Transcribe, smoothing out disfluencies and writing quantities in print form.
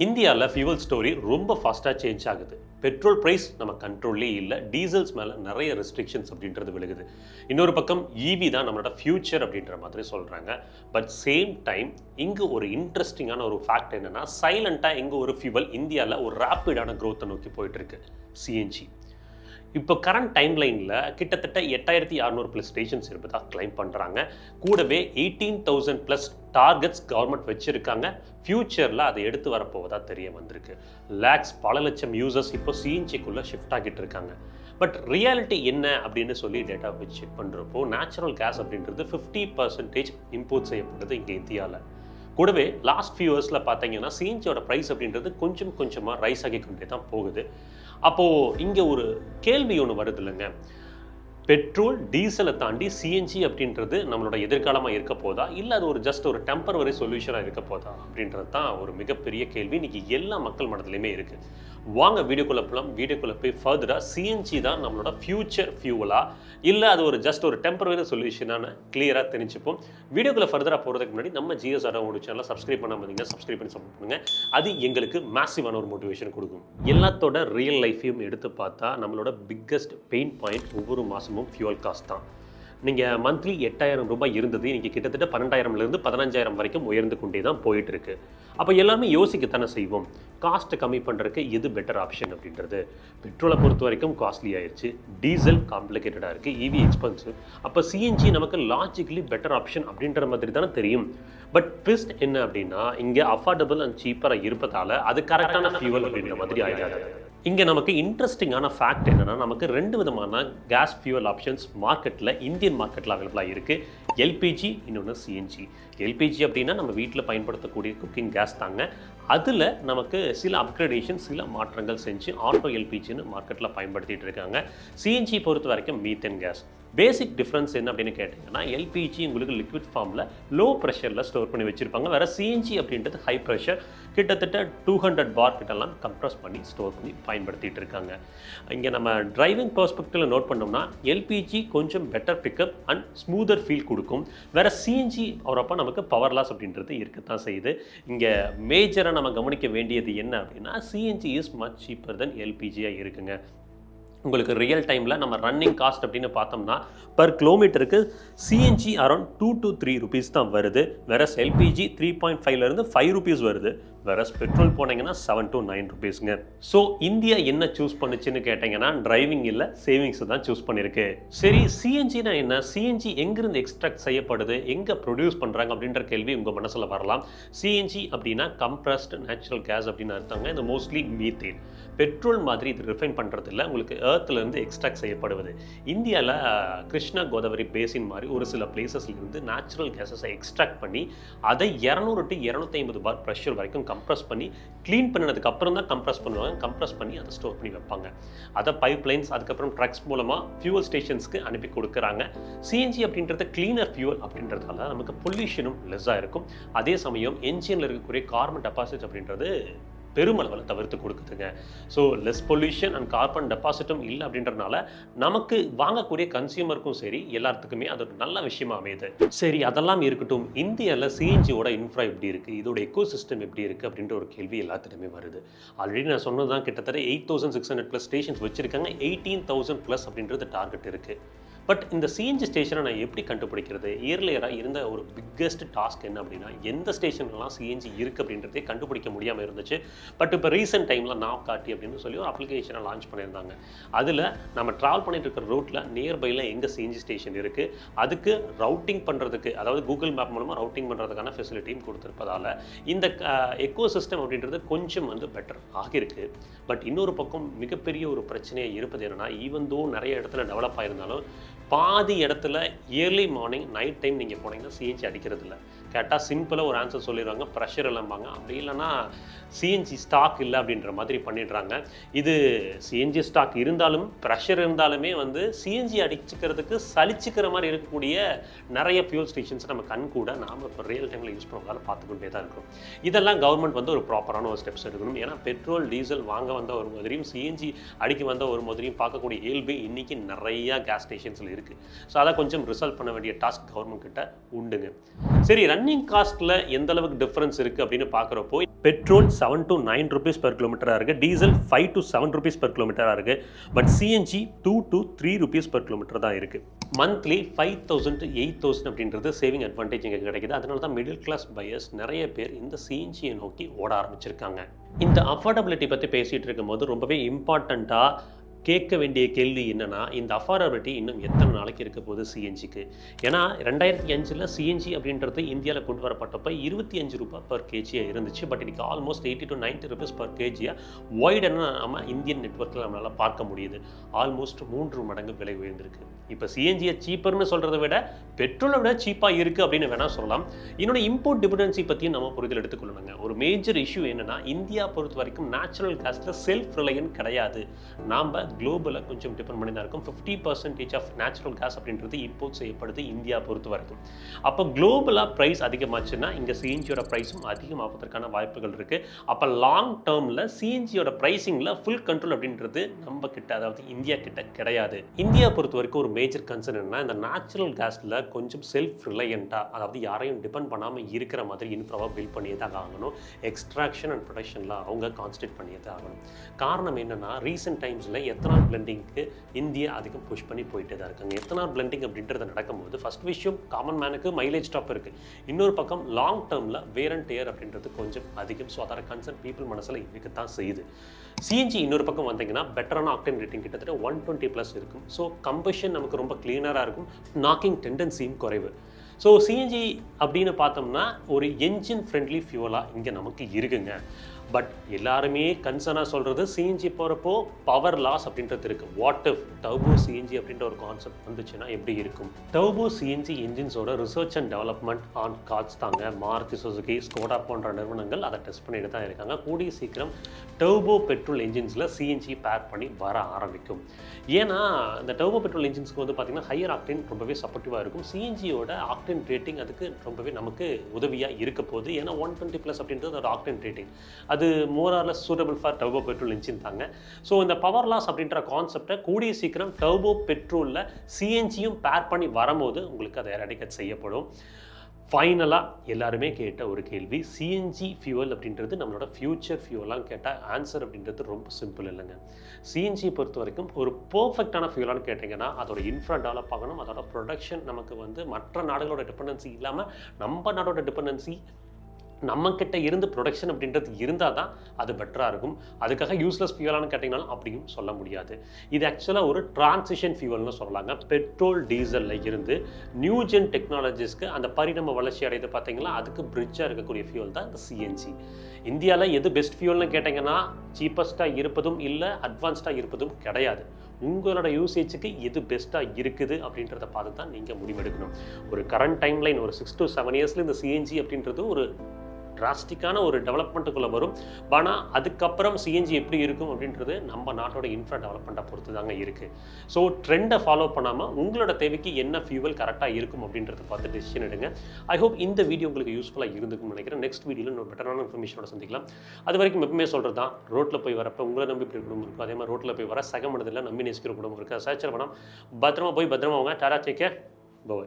இந்தியாவில் fuel story ரொம்ப ஃபாஸ்ட்டாக சேஞ்ச் ஆகுது. பெட்ரோல் ப்ரைஸ் நம்ம கண்ட்ரோல்லே இல்லை. டீசல்ஸ் மேலே நிறைய ரெஸ்ட்ரிக்ஷன்ஸ் அப்படின்றது விழுகுது. இன்னொரு பக்கம் ஈவி தான் நம்மளோட ஃபியூச்சர் அப்படின்ற மாதிரி சொல்கிறாங்க. பட் சேம் டைம் இங்கே ஒரு இன்ட்ரெஸ்டிங்கான ஒரு ஃபேக்ட் என்னென்னா, சைலண்ட்டாக இங்கே ஒரு ஃபியூவல் இந்தியாவில் ஒரு ரேப்பிடான க்ரோத்தை நோக்கி போயிட்டுருக்கு, சிஎன்ஜி. இப்போ கரண்ட் டைம் லைனில் கிட்டத்தட்ட 8600+ ஸ்டேஷன்ஸ் இருப்பதாக கிளைம் பண்ணுறாங்க. கூடவே 18,000+ டார்கெட்ஸ் கவர்மெண்ட் வச்சுருக்காங்க. ஃப்யூச்சரில் அதை எடுத்து வரப்போவதாக தெரிய வந்திருக்கு. பல லட்சம் யூசர்ஸ் இப்போ சிஎன்ஜிக்குள்ளே ஷிஃப்ட் ஆகிட்டு இருக்காங்க. பட் ரியாலிட்டி என்ன அப்படின்னு சொல்லி டேட்டா வச்சு செக் பண்ணுறப்போ, நேச்சுரல் கேஸ் அப்படின்றது 50% இம்போர்ட் செய்யப்படுது இங்கே இந்தியாவில். கூடவே லாஸ்ட் ஃபியூ இயர்ஸில் பார்த்தீங்கன்னா சிஎன்ஜியோட ப்ரைஸ் அப்படின்றது கொஞ்சம் கொஞ்சமாக ரைஸ் ஆகி கொண்டே தான் போகுது. அப்போது இங்கே ஒரு கேள்வி ஒன்று வருது இல்லைங்க, பெட்ரோல் டீசலை தாண்டி சிஎன்ஜி அப்படின்றது நம்மளோட எதிர்காலமாக இருக்க போதா, இல்லை அது ஒரு ஜஸ்ட் ஒரு டெம்பரவரி சொல்யூஷனாக இருக்க போதா அப்படின்றது தான் ஒரு மிகப்பெரிய கேள்வி இன்றைக்கி எல்லா மக்கள் மனதிலையுமே இருக்குது. வாங்க வீடியோக்குள்ளே போகலாம். வீடியோக்குள்ளே போய் ஃபர்தராக சிஎன்ஜி தான் நம்மளோட ஃபியூச்சர் ஃபியூவலா, இல்லை அது ஒரு ஜஸ்ட் ஒரு டெம்பரவரி சொல்யூஷனான கிளியராக தெரிஞ்சுப்போம். வீடியோக்குள்ளே ஃபர்தராக போகிறதுக்கு முன்னாடி நம்ம ஜிஎஸ் ஆட்டோமோட்டிவ் சேனலை சப்ஸ்கிரைப் பண்ணாமல் இருந்தீங்கன்னா சப்ஸ்கிரைப் பண்ணி சப்போர்ட் பண்ணுங்கள். அது எங்களுக்கு மேசிவான ஒரு மோட்டிவேஷன் கொடுக்கும். எல்லாத்தோட ரியல் லைஃப்பையும் எடுத்து பார்த்தா நம்மளோட பிக்கஸ்ட் பெயின் பாயிண்ட் ஒவ்வொரு மாதமும் ஃபியூவல் காஸ்ட் தான். நீங்கள் மந்த்லி 8000 ரூபாய் இருந்தது, இன்றைக்கி கிட்டத்தட்ட 12,000லேருந்து 15,000 வரைக்கும் உயர்ந்து கொண்டே தான் போயிட்டுருக்கு. அப்போ எல்லாமே யோசிக்கத்தானே செய்வோம், காஸ்ட்டை கம்மி பண்ணுறதுக்கு எது பெட்டர் ஆப்ஷன் அப்படின்றது. பெட்ரோலை பொறுத்த வரைக்கும் காஸ்ட்லி ஆயிடுச்சு, டீசல் காம்ப்ளிகேட்டடாக இருக்குது, ஈவி எக்ஸ்பென்சிவ். அப்போ சிஎன்ஜி நமக்கு லாஜிக்கலி பெட்டர் ஆப்ஷன் அப்படின்ற மாதிரி தானே தெரியும். பட் ட்விஸ்ட் என்ன அப்படின்னா, இங்கே அஃபோர்டபுள் அண்ட் சீப்பராக இருப்பதால் அது கரெக்டான ஃபியூவல் அப்படின்ற மாதிரி ஆகிடாது. இங்கே நமக்கு இன்ட்ரெஸ்டிங்கான ஃபேக்ட் என்னென்னா, நமக்கு 2 விதமான கேஸ் ஃபியூவல் ஆப்ஷன்ஸ் மார்க்கெட்டில் இந்தியன் மார்க்கெட்டில் அவைலபிளாக இருக்குது. எல்பிஜி, இன்னொன்று சிஎன்ஜி. எல்பிஜி அப்படின்னா நம்ம வீட்டில் பயன்படுத்தக்கூடிய குக்கிங் கேஸ் தாங்க. அதில் நமக்கு சில அப்கிரேடேஷன், சில மாற்றங்கள் செஞ்சு ஆட்டோ எல்பிஜின்னு மார்க்கெட்டில் பயன்படுத்திகிட்டு இருக்காங்க. சிஎன்ஜி பொறுத்த வரைக்கும் மீத்தேன் கேஸ். பேசிக் டிஃப்ரென்ஸ் என்ன அப்படின்னு கேட்டிங்கன்னா, எல்பிஜி உங்களுக்கு லிக்விட் ஃபார்மில் லோ ப்ரெஷரில் ஸ்டோர் பண்ணி வச்சுருப்பாங்க. வேறு சிஎன்ஜி அப்படின்றது ஹை ப்ரெஷர், கிட்டத்தட்ட 200 பார் கிட்டலாம் கம்ப்ரஸ் பண்ணி ஸ்டோர் பண்ணி பயன்படுத்திகிட்டு இருக்காங்க. இங்கே நம்ம டிரைவிங் பெர்ஸ்பெக்டிவில் நோட் பண்ணோம்னா, எல்பிஜி கொஞ்சம் better pickup and smoother feel கொடுக்கும். வேறு சிஎன்ஜி வரப்போ நமக்கு பவர் லாஸ் அப்படின்றது இருக்கத்தான் செய்யுது. இங்கே மேஜராக நம்ம கவனிக்க வேண்டியது என்ன அப்படின்னா, சிஎன்ஜி இஸ் மச் சீப்பர் தென் எல்பிஜியாக இருக்குங்க. உங்களுக்கு ரியல் டைமில் நம்ம ரன்னிங் காஸ்ட் அப்படின்னு பார்த்தோம்னா, பர் கிலோமீட்டருக்கு சிஎன்ஜி அரௌண்ட் 2 to 3 rupees தான் வருது. வேற எல்பிஜி 3.5லேருந்து 5 rupees வருது. வேற பெட்ரோல் போனீங்கன்னா 7 to 9 rupeesங்க. ஸோ இந்தியா என்ன சூஸ் பண்ணுச்சுன்னு கேட்டிங்கன்னா, டிரைவிங் இல்லை சேவிங்ஸ் தான் சூஸ் பண்ணியிருக்கு. சரி, சிஎன்ஜினா என்ன, சிஎன்ஜி எங்கிருந்து எக்ஸ்ட்ராக்ட் செய்யப்படுது, எங்கே ப்ரொடியூஸ் பண்ணுறாங்க அப்படின்ற கேள்வி உங்கள் மனசில் வரலாம். சிஎன்ஜி அப்படின்னா கம்ப்ரஸ்ட் நேச்சுரல் கேஸ் அப்படின்னு அர்த்தங்க. இது மோஸ்ட்லி மீத்தேன். பெட்ரோல் மாதிரி இது ரிஃபைன் பண்ணுறது இல்லை, உங்களுக்கு ஏர்த்லேருந்து எக்ஸ்ட்ராக்ட் செய்யப்படுவது. இந்தியாவில் கிருஷ்ணா கோதாவரி பேசின் மாதிரி ஒரு சில பிளேசஸ்லேருந்து நேச்சுரல் கேஸஸை எக்ஸ்ட்ராக்ட் பண்ணி அதை 200 to 250 பார் ப்ரெஷர் வரைக்கும் கம்ப்ரஸ் பண்ணி க்ளீன் பண்ணினதுக்கு அப்புறம் தான் கம்ப்ரஸ் பண்ணுவாங்க. கம்ப்ரஸ் பண்ணி அதை ஸ்டோர் பண்ணி வைப்பாங்க. அதை பைப் லைன்ஸ், அதுக்கப்புறம் ட்ரக்ஸ் மூலமாக ஃபியூவல் ஸ்டேஷன்ஸ்க்கு அனுப்பி கொடுக்குறாங்க. சிஎன்ஜி அப்படின்றது கிளீனர் ஃபியூவல் அப்படின்றதால நமக்கு பொல்யூஷனும் லெஸ்ஸாக இருக்கும். அதே சமயம் என்ஜினில் இருக்கக்கூடிய கார்பன் டெபாசிட் அப்படின்றது பெருமளவில் தவிர்த்து கொடுக்குதுங்க. So less pollution and carbon டெபாசிட்டும் இல்லை அப்படின்றதுனால நமக்கு வாங்கக்கூடிய கன்சியூமருக்கும் சரி, எல்லாத்துக்குமே அது ஒரு நல்ல விஷயமா அமையுது. சரி, அதெல்லாம் இருக்கட்டும், இந்தியாவில் சிஎன்ஜியோட இன்ஃப்ரா எப்படி இருக்குது, இதோட எக்கோ சிஸ்டம் எப்படி இருக்குது அப்படின்ற ஒரு கேள்வி எல்லாத்துக்குமே வருது. ஆல்ரெடி நான் சொன்னது தான், கிட்டத்தட்ட 8600+ ஸ்டேஷன்ஸ் வச்சுருக்காங்க. 18,000+ அப்படின்றது டார்கெட் இருக்குது. பட் இந்த சிஎன்ஜி ஸ்டேஷனை நான் எப்படி கண்டுபிடிக்கிறது? இயர்லியராக இருந்த ஒரு பிக்கஸ்ட் டாஸ்க் என்ன அப்படின்னா, எந்த ஸ்டேஷன்லாம் சிஎன்ஜி இருக்குது அப்படின்றதே கண்டுபிடிக்க முடியாமல் இருந்துச்சு. பட் இப்போ ரீசெண்ட் டைமில் நாவ் காட்டி அப்படின்னு சொல்லி ஒரு அப்ளிகேஷனை லான்ச் பண்ணியிருந்தாங்க. அதில் நம்ம ட்ராவல் பண்ணிட்டு இருக்கிற ரூட்டில் நியர்பையில் எங்கே சிஎன்ஜி ஸ்டேஷன் இருக்குது, அதுக்கு ரவுட்டிங் பண்ணுறதுக்கு, அதாவது கூகுள் மேப் மூலமாக ரவுட்டிங் பண்ணுறதுக்கான ஃபெசிலிட்டியும் கொடுத்துருப்பதால் இந்த எக்கோ சிஸ்டம் அப்படின்றது கொஞ்சம் பெட்டர் ஆகியிருக்கு. பட் இன்னொரு பக்கம் மிகப்பெரிய ஒரு பிரச்சனையாக இருப்பது என்னென்னா, ஈவன் தோ நிறைய இடத்துல டெவலப் ஆகிருந்தாலும் பாதி இடத்துல இயர்லி மார்னிங் நைட் டைம் நீங்கள் போனீங்கன்னா சிஎன்ஜி அடிக்கிறது இல்லை. கேட்டால் சிம்பிளாக ஒரு ஆன்சர் சொல்லிடுவாங்க, ப்ரெஷர் இல்லைம்பாங்க. அப்படி இல்லைன்னா சிஎன்ஜி ஸ்டாக் இல்லை அப்படின்ற மாதிரி பண்ணிடுறாங்க. இது சிஎன்ஜி ஸ்டாக் இருந்தாலும் ப்ரெஷர் இருந்தாலுமே சிஎன்ஜி அடிச்சுக்கிறதுக்கு சலிச்சுக்கிற மாதிரி இருக்கக்கூடிய நிறைய ஃபியூல் ஸ்டேஷன்ஸ் நம்ம கண் கூட நாம் இப்போ ரியல் டைமில் யூஸ் பண்ணுறதால பார்த்துக்கொண்டே தான் இருக்கும். இதெல்லாம் கவர்மெண்ட் ஒரு ப்ராப்பரான ஒரு ஸ்டெப்ஸ் எடுக்கணும். ஏன்னா பெட்ரோல் டீசல் வாங்க வந்த ஒரு மாதிரியும் சிஎன்ஜி அடிக்க வந்த ஒரு மாதிரியும் பார்க்கக்கூடிய இயல்பு இன்றைக்கி நிறையா கேஸ் ஸ்டேஷன்ஸில் இருக்குது. ஸோ அதை கொஞ்சம் ரிசல்வ் பண்ண வேண்டிய டாஸ்க் கவர்மெண்ட் கிட்ட உண்டுங்க. சரி, ரன்னிங் காஸ்ட்டில் எந்த அளவுக்கு டிஃப்ரென்ஸ் இருக்குது அப்படின்னு பார்க்குறப்போ petrol 7 to 9 rupees per kilometer இருக்குது, diesel 5 to 7 rupees per kilometer இருக்குது, but CNG 2 to 3 rupees per kilometer தான் இருக்குது. மந்த்லி 5,000 to 8,000 அப்படின்றது சேவிங் அட்வான்டேஜ் இங்கே கிடைக்குது. அதனால தான் மிடில் கிளாஸ் பையர்ஸ் நிறைய பேர் இந்த சிஎன்ஜியை நோக்கி ஓட ஆரம்பிச்சிருக்காங்க. இந்த அஃபோர்டபிலிட்டி பற்றி பேசிகிட்டு இருக்கும்போது ரொம்பவே இம்பார்ட்டண்ட்டாக கேட்க வேண்டிய கேள்வி என்னன்னா, இந்த அஃபோர்டபிலிட்டி இன்னும் எத்தனை நாளைக்கு இருக்க போகுது சிஎன்ஜிக்கு? ஏன்னா 2005 சிஎன்ஜி அப்படின்றது இந்தியாவில் கொண்டு வரப்பட்டப்போ 25 ரூபாய் பர் கேஜியாக இருந்துச்சு. பட் இன்றைக்கி ஆல்மோஸ்ட் 80 to 90 rupees பர் கேஜியாக வைடனா நம்ம இந்தியன் நெட்வொர்க்கில் நம்மளால் பார்க்க முடியுது. ஆல்மோஸ்ட் 3 மடங்கு விலை உயர்ந்திருக்கு. இப்போ சிஎன்ஜியை சீப்பர்னு சொல்கிறத விட பெட்ரோலை விட சீப்பாக இருக்குது அப்படின்னு வேணால் சொல்லலாம். இன்னொன்று இம்போர்ட் டிபெண்டன்சி பற்றியும் நம்ம புரிதல் எடுத்துக்கொள்ளணுங்க. ஒரு மேஜர் இஷ்யூ என்னென்னா, இந்தியா பொறுத்த வரைக்கும் நேச்சுரல் கேஸில் செல்ஃப் ரிலையன்ட் கிடையாது. நாம் குளோபலில் கொஞ்சம் டிபெண்ட் பண்ணி தான் இருக்கும். 50% ஆஃப் நேச்சுரல் கேஸ் அப்படின்றது இம்போர்ட் செய்யப்படுது இந்தியா பொறுத்த வரைக்கும். அப்போ குளோபலாக ப்ரைஸ் அதிகமாச்சுன்னா இங்கே சிஎன்ஜியோட ப்ரைஸும் அதிகமாகிறதுக்கான வாய்ப்புகள் இருக்குது. அப்போ லாங் டேர்மில் சிஎன்ஜியோட ப்ரைஸிங்கில் ஃபுல் கண்ட்ரோல் அப்படின்றது நம்ம கிட்ட, அதாவது இந்தியா கிட்ட கிடையாது. இந்தியா பொறுத்த வரைக்கும் ஒரு மேஜர் கன்சர்ன் என்னன்னா, இந்த நேச்சுரல் கேஸில் கொஞ்சம் செல்ஃப் ரிலையண்ட்டாக, அதாவது யாரையும் டிபெண்ட் பண்ணாமல் இருக்கிற மாதிரி இன்ஃப்ராவாக பில்ட் பண்ணியே தான் ஆகணும். எக்ஸ்ட்ராக்ஷன் அண்ட் ப்ரொடக்ஷனில் அவங்க கான்சன்ட்ரேட் பண்ணியே தான் ஆகணும். காரணம் என்னென்னா, ரீசெண்ட் டைம்ஸில் எத்தனால் பிளெண்டிங்க்கு இந்தியா அதிகம் புஷ் பண்ணி போயிட்டே தான் இருக்காங்க. எத்தனால் பிளெண்டிங் அப்படின்றது நடக்கும்போது ஃபர்ஸ்ட் விஷயம் காமன் மேனுக்கு மைலேஜ் டாப் இருக்குது. இன்னொரு பக்கம் லாங் டேர்மில் வேர் அண்ட் டேர் அப்படின்றது கொஞ்சம் அதிகம். ஸோ அதோட கன்சர்ன் பீப்புள் மனசில் இருக்கு தான் செய்யுது. சிஎன்ஜி இன்னொரு பக்கம் வந்தீங்கன்னா பெட்டரான ஆக்டேன் ரேட்டிங் கிட்டத்தட்ட 120+ இருக்கும். ஸோ கம்பஷன் நமக்கு ரொம்ப கிளீனராக இருக்கும். நாக்கிங் டெண்டன்சியும் குறைவு. ஸோ சிஎன்ஜி அப்படின்னு பார்த்தோம்னா ஒரு என்ஜின் ஃப்ரெண்ட்லி ஃபியூவலாக இங்கே நமக்கு இருக்குங்க. பட் எல்லாருமே கன்சர்னாக சொல்கிறது சிஎன்ஜி போகிறப்போ பவர் லாஸ் அப்படின்றது இருக்குது. வாட் இஃப் டர்போ சிஎன்ஜி அப்படின்ற ஒரு கான்செப்ட் வந்துச்சுன்னா எப்படி இருக்கும்? டர்போ சிஎன்ஜி என்ஜின்ஸோட research and development on cards தாங்க மாருதி சுசுகி, ஸ்கோடா போன்ற நிறுவனங்கள் அதை டெஸ்ட் பண்ணிட்டு தான் இருக்காங்க. கூடிய சீக்கிரம் டர்போ பெட்ரோல் என்ஜின்ஸில் சிஎன்ஜி பேக் பண்ணி வர ஆரம்பிக்கும். ஏன்னா இந்த டர்போ பெட்ரோல் என்ஜின்ஸ்க்கு வந்து பார்த்திங்கன்னா ஹையர் ஆக்டேன் ரொம்பவே சப்போர்ட்டிவாக இருக்கும். சிஎன்ஜியோட ஆக்டேன் ரேட்டிங் அதுக்கு ரொம்பவே நமக்கு உதவியாக இருக்க போகுது. ஏன்னா 120+ அப்படின்றது ஒரு ஆக்டேன் ரேட்டிங், அது more or less suitable for turbo petrol engine தாங்க. ஸோ இந்த பவர் லாஸ் அப்படின்ற கான்செப்டை கூடிய சீக்கிரம் டர்போ பெட்ரோலில் சிஎன்ஜியும் பேர் பண்ணி வரும்போது உங்களுக்கு அதை எராடிகேட் செய்யப்படும். ஃபைனலாக எல்லாருமே கேட்ட ஒரு கேள்வி, சிஎன்ஜி ஃபியூவல் அப்படின்றது நம்மளோட ஃபியூச்சர் ஃபியூவலான்னு கேட்டால் ஆன்சர் அப்படின்றது ரொம்ப சிம்பிள் இல்லைங்க. சிஎன்ஜி பொறுத்த வரைக்கும் ஒரு பர்ஃபெக்டான ஃபியூவலான்னு கேட்டிங்கன்னா அதோட இன்ஃப்ரா டெவலப் ஆகணும். அதோட ப்ரொடக்ஷன் நமக்கு வந்து மற்ற நாடுகளோட டிபெண்டன்சி இல்லாமல் நம்ம நாடோட டிபெண்டன்சி நம்மக்கிட்ட இருந்து ப்ரொடக்ஷன் அப்படின்றது இருந்தால் தான் அது பெட்டராக இருக்கும். அதுக்காக யூஸ்லெஸ் ஃபியூவலானு கேட்டிங்கனாலும் அப்படியும் சொல்ல முடியாது. இது ஆக்சுவலாக ஒரு டிரான்சிஷன் ஃபியூவல்னு சொல்லலாங்க. பெட்ரோல் டீசலில் இருந்து நியூ ஜென் டெக்னாலஜிஸ்க்கு அந்த பரிணாம வளர்ச்சி அடைந்து பார்த்தீங்கன்னா அதுக்கு பிரிட்ஜாக இருக்கக்கூடிய ஃபியூவல் தான் இந்த சிஎன்ஜி. இந்தியாவில் எது பெஸ்ட் ஃபியூவல்னு கேட்டிங்கன்னா சீப்பஸ்ட்டாக இருப்பதும் இல்லை, அட்வான்ஸ்டாக இருப்பதும் கிடையாது. உங்களோட யூசேஜுக்கு எது பெஸ்ட்டாக இருக்குது அப்படின்றத பார்த்து தான் நீங்கள் முடிவெடுக்கணும். ஒரு கரண்ட் டைம் லைன் ஒரு 6 to 7 இயர்ஸில் இந்த சிஎன்ஜி அப்படின்றது ஒரு டிராஸ்டிக்கான ஒரு டெவலப்மெண்ட்டுக்குள்ளே வரும். ஆனால் அதுக்கப்புறம் சிஎன்ஜி எப்படி இருக்கும் அப்படின்றது நம்ம நாட்டோட இன்ஃப்ரா டெவலப்மெண்ட்டை பொறுத்து தாங்க இருக்குது. ஸோ ட்ரெண்டை ஃபாலோ பண்ணாமல் உங்களோட தேவைக்கு என்ன ஃபியூவல் கரெக்டாக இருக்கும் அப்படின்றத பார்த்து டெசிஷன் எடுங்க. ஐ ஹோப் இந்த வீடியோ உங்களுக்கு யூஸ்ஃபுல்லாக இருந்துக்கும்னு நினைக்கிறேன். நெக்ஸ்ட் வீடியோவில் இன்னொரு பெட்டரான இன்ஃபர்மேஷனோட சந்திக்கலாம். அது வரைக்கும் எப்பவுமே சொல்கிறது தான், ரோட்டில் போய் வரப்போ உங்களை நம்பி இப்படி குடும்பம் இருக்கும், அதே மாதிரி ரோட்டில் போய் வர சக மனதில் நம்பி நேசிக்கிற குடும்பம் இருக்குது. சர்ச்சர் பண்ணால் பத்திரமா போய் பத்திரமா அவங்க டாரா டேக் கேர், பை.